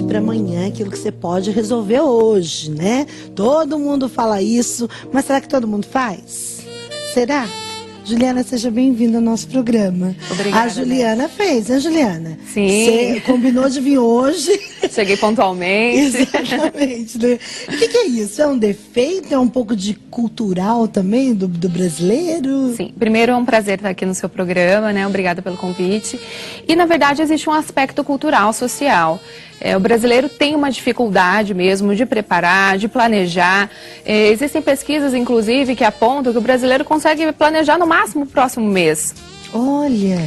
para amanhã aquilo que você pode resolver hoje, né? Todo mundo fala isso, mas será que todo mundo faz? Será? Juliana, seja bem-vinda ao nosso programa. Obrigada. A Juliana fez, né, Juliana? Sim. Você combinou de vir hoje. Cheguei pontualmente. Exatamente, né? O que é isso? É um defeito? É um pouco de cultural também do brasileiro? Sim. Primeiro, é um prazer estar aqui no seu programa, né? Obrigada pelo convite. E, na verdade, existe um aspecto cultural, social. O brasileiro tem uma dificuldade mesmo de preparar, de planejar. Existem pesquisas, inclusive, que apontam que o brasileiro consegue planejar no máximo o próximo mês. Olha!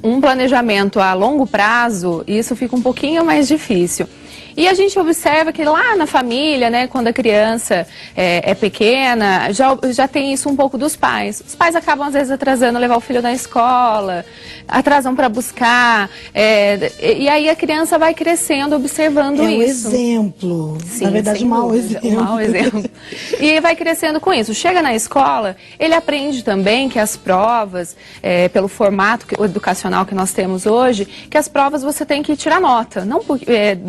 Um planejamento a longo prazo, isso fica um pouquinho mais difícil. E a gente observa que lá na família, né, quando a criança é pequena, já tem isso um pouco dos pais. Os pais acabam, às vezes, atrasando levar o filho na escola, atrasam para buscar, e aí a criança vai crescendo observando isso. É um exemplo. Sim, na verdade, um mau exemplo. Um mau exemplo. E vai crescendo com isso. Chega na escola, ele aprende também que as provas, pelo formato educacional que nós temos hoje, que as provas você tem que tirar nota, não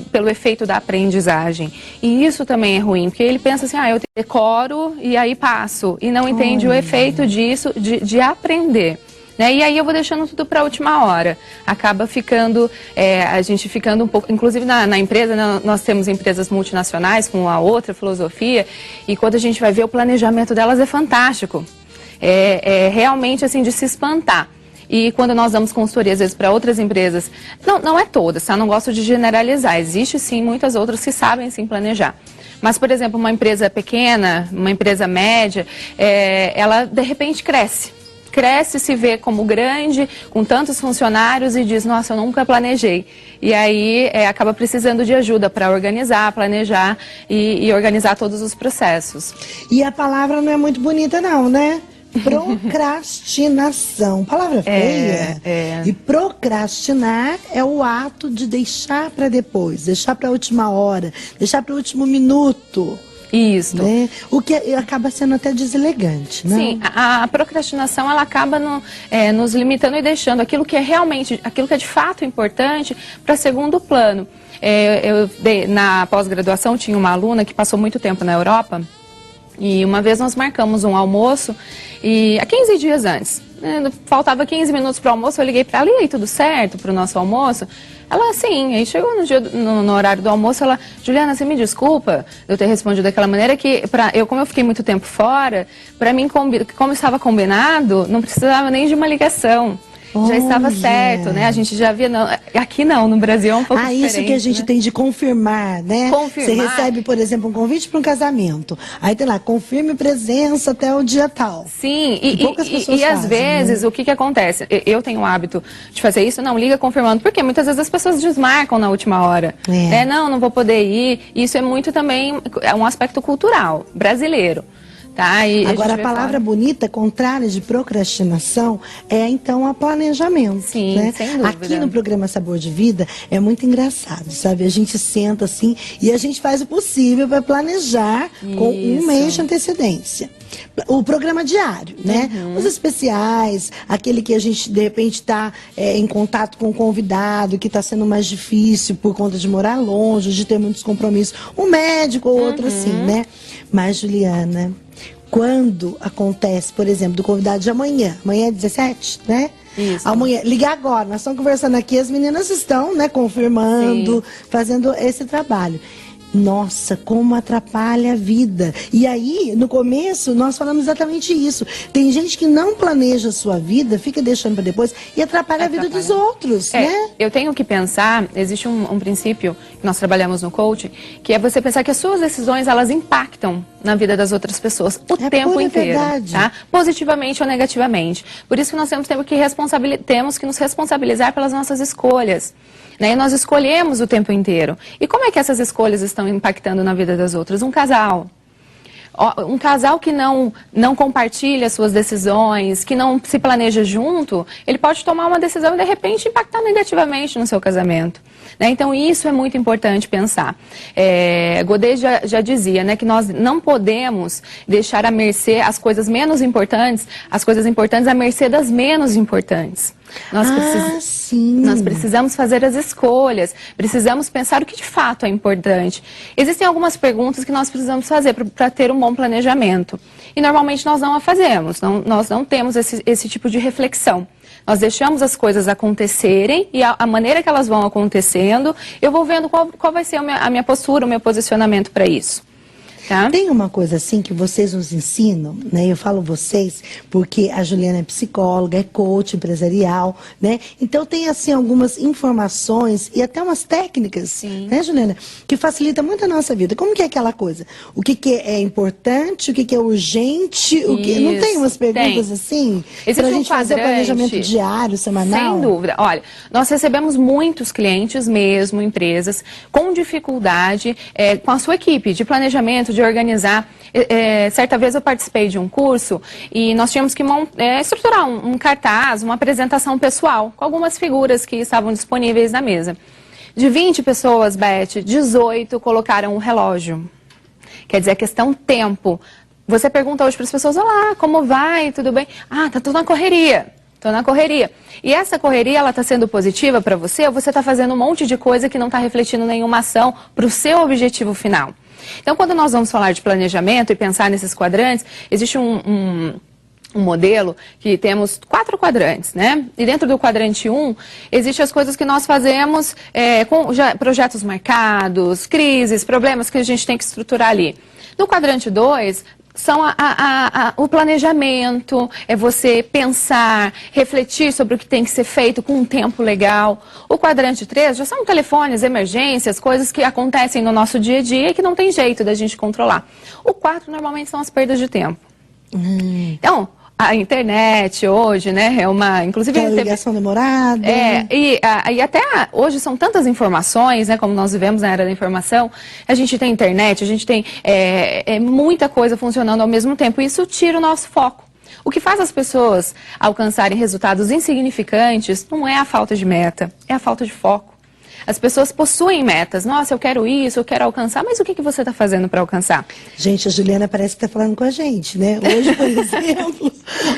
pelo efeito da aprendizagem. E isso também é ruim, porque ele pensa assim, eu decoro e aí passo, e não entende o efeito disso, de aprender. Né? E aí eu vou deixando tudo para a última hora. Acaba ficando, a gente ficando um pouco, inclusive na empresa, né, nós temos empresas multinacionais com a outra filosofia, e quando a gente vai ver o planejamento delas é fantástico. Realmente assim de se espantar. E quando nós damos consultoria, às vezes, para outras empresas, não é todas, tá? Não gosto de generalizar. Existe, sim, muitas outras que sabem, sim, planejar. Mas, por exemplo, uma empresa pequena, uma empresa média, ela, de repente, cresce. Cresce, se vê como grande, com tantos funcionários e diz, nossa, eu nunca planejei. E aí acaba precisando de ajuda para organizar, planejar e organizar todos os processos. E a palavra não é muito bonita não, né? Procrastinação. Palavra feia. E procrastinar é o ato de deixar para depois, deixar para a última hora, deixar para o último minuto. Isso. Né? O que acaba sendo até deselegante, né? Sim, a procrastinação ela acaba nos limitando e deixando aquilo que é realmente, aquilo que é de fato importante para segundo plano. Na pós-graduação tinha uma aluna que passou muito tempo na Europa. E uma vez nós marcamos um almoço, e há 15 dias antes, faltava 15 minutos para o almoço, eu liguei para ela, e aí, tudo certo para o nosso almoço? Ela, sim, aí chegou no horário do almoço, ela, Juliana, você me desculpa eu ter respondido daquela maneira que, como eu fiquei muito tempo fora, para mim, como estava combinado, não precisava nem de uma ligação. Já estava certo, né? A gente já via, aqui não, no Brasil é um pouco diferente. Isso que a gente tem de confirmar, né? Você recebe, por exemplo, um convite para um casamento. Aí tem lá, confirme presença até o dia tal. Sim, e às vezes, né? O que acontece? Eu tenho o hábito de fazer isso, não, liga confirmando, porque muitas vezes as pessoas desmarcam na última hora. Não vou poder ir. Isso é muito também, é um aspecto cultural, brasileiro. Tá, agora, a palavra bonita, contrária de procrastinação, é então a planejamento. Sim, né? sem dúvida. Aqui no programa Sabor de Vida é muito engraçado, sabe? A gente senta assim e a gente faz o possível para planejar com um mês de antecedência. O programa diário, né? Os especiais, aquele que a gente de repente está em contato com o convidado, que está sendo mais difícil por conta de morar longe, de ter muitos compromissos, um médico ou outro assim, né? Mas, Juliana, quando acontece, por exemplo, do convidado de amanhã é 17, né? Isso. Amanhã, liga agora, nós estamos conversando aqui, as meninas estão, né, confirmando, fazendo esse trabalho. Nossa, como atrapalha a vida. E aí, no começo, nós falamos exatamente isso. Tem gente que não planeja a sua vida, fica deixando para depois e atrapalha a vida dos outros, né? Eu tenho que pensar, existe um princípio que nós trabalhamos no coaching, que é você pensar que as suas decisões, elas impactam na vida das outras pessoas o tempo inteiro, tá? Positivamente ou negativamente. Por isso que nós temos que nos responsabilizar pelas nossas escolhas. Né? E nós escolhemos o tempo inteiro. E como é que essas escolhas estão impactando na vida das outras? Um casal. Um casal que não compartilha suas decisões, que não se planeja junto, ele pode tomar uma decisão e de repente impactar negativamente no seu casamento. Né? Então isso é muito importante pensar. Godet já dizia, né, que nós não podemos deixar à mercê as coisas menos importantes, as coisas importantes à mercê das menos importantes. Nós precisamos fazer as escolhas, precisamos pensar o que de fato é importante. Existem algumas perguntas que nós precisamos fazer para ter um bom planejamento. E normalmente nós não a fazemos, nós não temos esse tipo de reflexão. Nós deixamos as coisas acontecerem e a maneira que elas vão acontecendo, eu vou vendo qual vai ser a minha postura, o meu posicionamento para isso. Tá? Tem uma coisa assim que vocês nos ensinam, né? Eu falo vocês porque a Juliana é psicóloga, é coach empresarial, né? Então tem assim algumas informações e até umas técnicas, sim, né, Juliana? Que facilita muito a nossa vida. Como que é aquela coisa? O que é importante, o que é urgente, o que... Não tem umas perguntas assim? Pra gente fazer planejamento diário, semanal? Sem dúvida. Olha, nós recebemos muitos clientes mesmo, empresas, com dificuldade com a sua equipe de planejamento, de organizar. Certa vez eu participei de um curso e nós tínhamos que estruturar um cartaz, uma apresentação pessoal, com algumas figuras que estavam disponíveis na mesa. De 20 pessoas, Beth, 18 colocaram um relógio. Quer dizer, a questão tempo. Você pergunta hoje para as pessoas, olá, como vai, tudo bem? Ah, tá tudo na correria. Estou na correria. E essa correria, ela está sendo positiva para você ou você está fazendo um monte de coisa que não está refletindo nenhuma ação para o seu objetivo final? Então, quando nós vamos falar de planejamento e pensar nesses quadrantes, existe um modelo que temos 4 quadrantes, né? E dentro do quadrante 1, existem as coisas que nós fazemos com projetos marcados, crises, problemas que a gente tem que estruturar ali. No quadrante 2, são o planejamento, é você pensar, refletir sobre o que tem que ser feito com um tempo legal. O quadrante 3 já são telefones, emergências, coisas que acontecem no nosso dia a dia e que não tem jeito da gente controlar. O 4 normalmente são as perdas de tempo. Então, a internet hoje, né, inclusive... Aquela ligação demorada. E até hoje são tantas informações, né, como nós vivemos na era da informação, a gente tem internet, a gente tem muita coisa funcionando ao mesmo tempo, e isso tira o nosso foco. O que faz as pessoas alcançarem resultados insignificantes não é a falta de meta, é a falta de foco. As pessoas possuem metas. Nossa, eu quero isso, eu quero alcançar. Mas o que você está fazendo para alcançar? Gente, a Juliana parece que está falando com a gente, né? Hoje, por exemplo,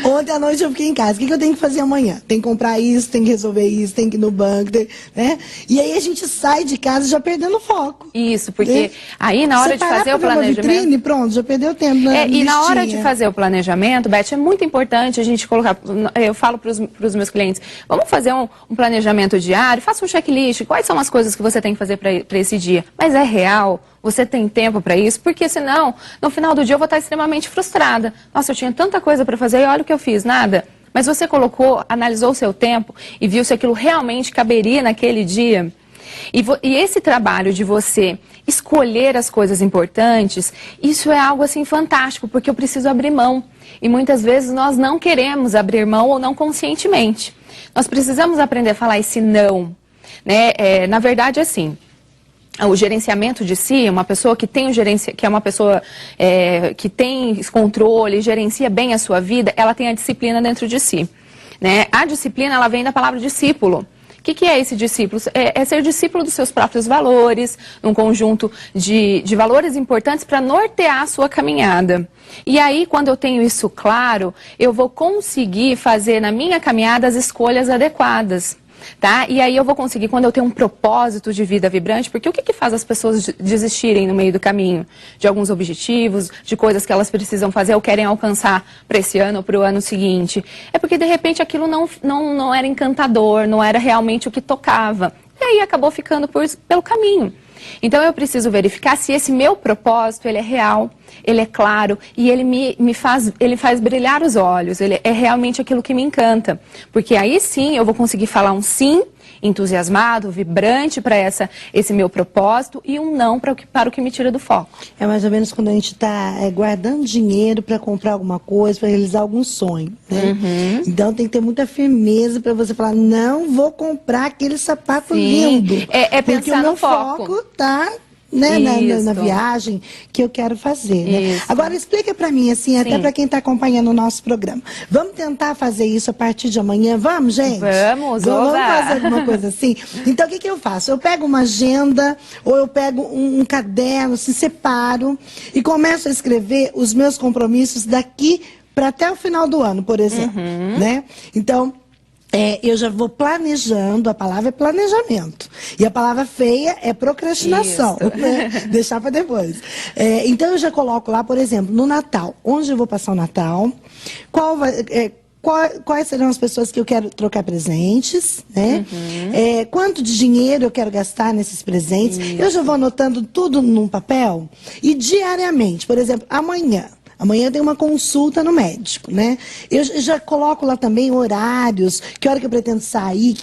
ontem à noite eu fiquei em casa. O que eu tenho que fazer amanhã? Tem que comprar isso, tem que resolver isso, tem que ir no banco, né? E aí a gente sai de casa já perdendo foco. Isso, porque aí na hora de fazer o planejamento... Vitrine, pronto, já perdeu tempo. E na hora de fazer o planejamento, Beth, é muito importante a gente colocar... Eu falo para os meus clientes, vamos fazer um planejamento diário, faça um checklist, quais são as coisas que você tem que fazer para esse dia. Mas é real? Você tem tempo para isso? Porque senão, no final do dia eu vou estar extremamente frustrada. Nossa, eu tinha tanta coisa para fazer e olha o que eu fiz, nada. Mas você analisou o seu tempo e viu se aquilo realmente caberia naquele dia. E esse trabalho de você escolher as coisas importantes, isso é algo assim fantástico, porque eu preciso abrir mão. E muitas vezes nós não queremos abrir mão ou não conscientemente. Nós precisamos aprender a falar esse não. Né? Na verdade, assim, o gerenciamento de si, uma pessoa que tem que é uma pessoa que tem esse controle, gerencia bem a sua vida, ela tem a disciplina dentro de si. Né? A disciplina, ela vem da palavra discípulo. O que é esse discípulo? É ser discípulo dos seus próprios valores, um conjunto de valores importantes para nortear a sua caminhada. E aí, quando eu tenho isso claro, eu vou conseguir fazer na minha caminhada as escolhas adequadas. Tá? E aí eu vou conseguir, quando eu tenho um propósito de vida vibrante, porque o que faz as pessoas desistirem no meio do caminho? De alguns objetivos, de coisas que elas precisam fazer ou querem alcançar para esse ano ou para o ano seguinte. É porque, de repente, aquilo não era encantador, não era realmente o que tocava. E aí acabou ficando pelo caminho. Então eu preciso verificar se esse meu propósito ele é real, ele é claro e ele faz brilhar os olhos, ele é realmente aquilo que me encanta. Porque aí sim eu vou conseguir falar um sim entusiasmado, vibrante para esse meu propósito e um não para o que me tira do foco. É mais ou menos quando a gente está guardando dinheiro para comprar alguma coisa, para realizar algum sonho, né? Então tem que ter muita firmeza para você falar, não vou comprar aquele sapato lindo. Pensar o meu no foco tá... Né, na viagem que eu quero fazer. Né? Agora explica para mim, assim, até para quem está acompanhando o nosso programa. Vamos tentar fazer isso a partir de amanhã? Vamos, gente? Vamos fazer alguma coisa assim? Então, o que eu faço? Eu pego uma agenda ou eu pego um caderno, separo e começo a escrever os meus compromissos daqui para até o final do ano, por exemplo. Né? Então... eu já vou planejando, a palavra é planejamento. E a palavra feia é procrastinação, né? Deixar para depois. Então eu já coloco lá, por exemplo, no Natal, onde eu vou passar o Natal, quais serão as pessoas que eu quero trocar presentes, né? Quanto de dinheiro eu quero gastar nesses presentes. Eu já vou anotando tudo num papel. E diariamente, por exemplo, amanhã eu tenho uma consulta no médico, né? Eu já coloco lá também horários, que hora que eu pretendo sair,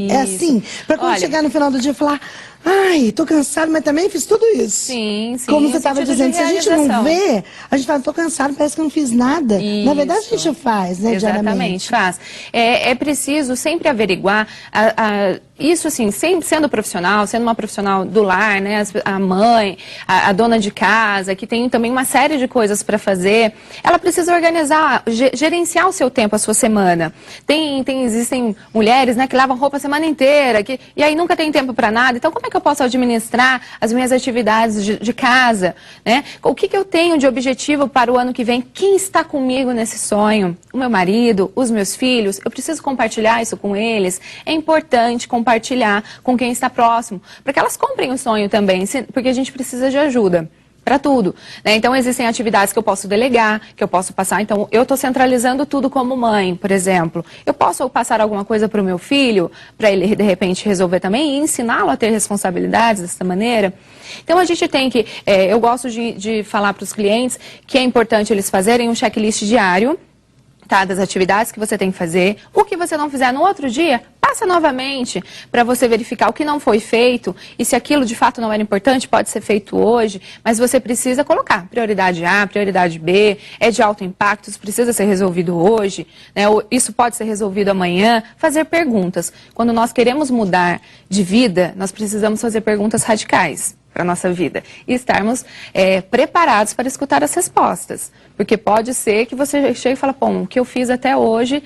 é assim, para quando chegar no final do dia falar, ai, tô cansado, mas também fiz tudo isso. Sim. Como você estava dizendo, se a gente não vê, a gente fala, tô cansado, parece que eu não fiz nada. Isso. Na verdade, a gente faz, né, diariamente. Exatamente, faz. É preciso sempre averiguar, isso assim, sempre sendo profissional, sendo uma profissional do lar, né, a mãe, a dona de casa, que tem também uma série de coisas para fazer, ela precisa organizar, gerenciar o seu tempo, a sua semana. Existem mulheres, né, que lavam roupa a semana inteira, e aí nunca tem tempo para nada. Então, como é que eu posso administrar as minhas atividades de casa, né? O que eu tenho de objetivo para o ano que vem? Quem está comigo nesse sonho? O meu marido, os meus filhos? Eu preciso compartilhar isso com eles? É importante compartilhar com quem está próximo, para que elas comprem o sonho também, porque a gente precisa de ajuda para tudo, né? Então existem atividades que eu posso delegar, que eu posso passar. Então eu estou centralizando tudo como mãe, por exemplo. Eu posso passar alguma coisa para o meu filho, para ele de repente resolver também e ensiná-lo a ter responsabilidades dessa maneira. Então a gente tem que, eu gosto de falar para os clientes que é importante eles fazerem um checklist diário, tá, das atividades que você tem que fazer. O que você não fizer no outro dia, passa novamente para você verificar o que não foi feito e se aquilo de fato não era importante, pode ser feito hoje, mas você precisa colocar prioridade A, prioridade B, é de alto impacto, isso precisa ser resolvido hoje, né, ou isso pode ser resolvido amanhã. Fazer perguntas. Quando nós queremos mudar de vida, nós precisamos fazer perguntas radicais para a nossa vida e estarmos preparados para escutar as respostas. Porque pode ser que você chegue e fale, bom, o que eu fiz até hoje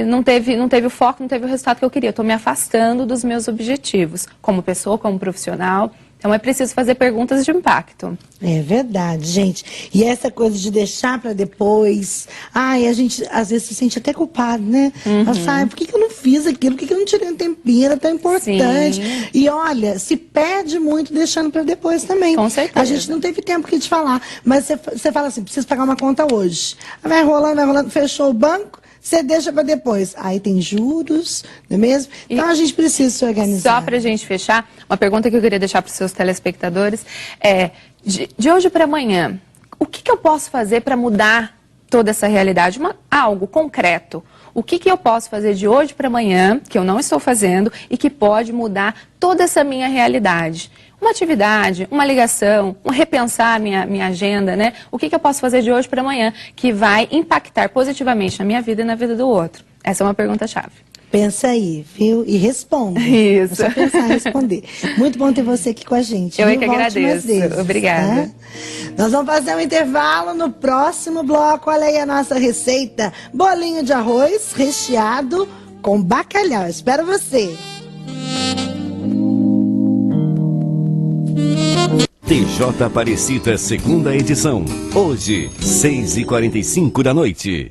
não teve o foco, não teve o resultado que eu queria. Estou me afastando dos meus objetivos, como pessoa, como profissional. Então é preciso fazer perguntas de impacto. É verdade, gente. E essa coisa de deixar para depois, a gente às vezes se sente até culpado, né? Nossa, por que eu não fiz aquilo? Por que eu não tirei um tempinho? Era tão importante. Sim. E olha, se perde muito deixando para depois também. Com certeza. A gente não teve tempo que te falar, mas você fala assim, preciso pagar uma conta hoje. Vai rolando, fechou o banco, você deixa para depois. Aí tem juros, não é mesmo? Então a gente precisa se organizar. Só para a gente fechar, uma pergunta que eu queria deixar para os seus telespectadores é, de hoje para amanhã, o que eu posso fazer para mudar toda essa realidade? Algo concreto. O que eu posso fazer de hoje para amanhã, que eu não estou fazendo, e que pode mudar toda essa minha realidade? Uma atividade, uma ligação, repensar minha agenda, né? O que eu posso fazer de hoje para amanhã que vai impactar positivamente na minha vida e na vida do outro? Essa é uma pergunta-chave. Pensa aí, viu? E responda. Isso. É só pensar e responder. Muito bom ter você aqui com a gente. Eu é que agradeço. Vezes, obrigada. Tá? Nós vamos fazer um intervalo no próximo bloco. Olha aí a nossa receita. Bolinho de arroz recheado com bacalhau. Espero você. TJ Aparecida, segunda edição. Hoje, 6h45 da noite.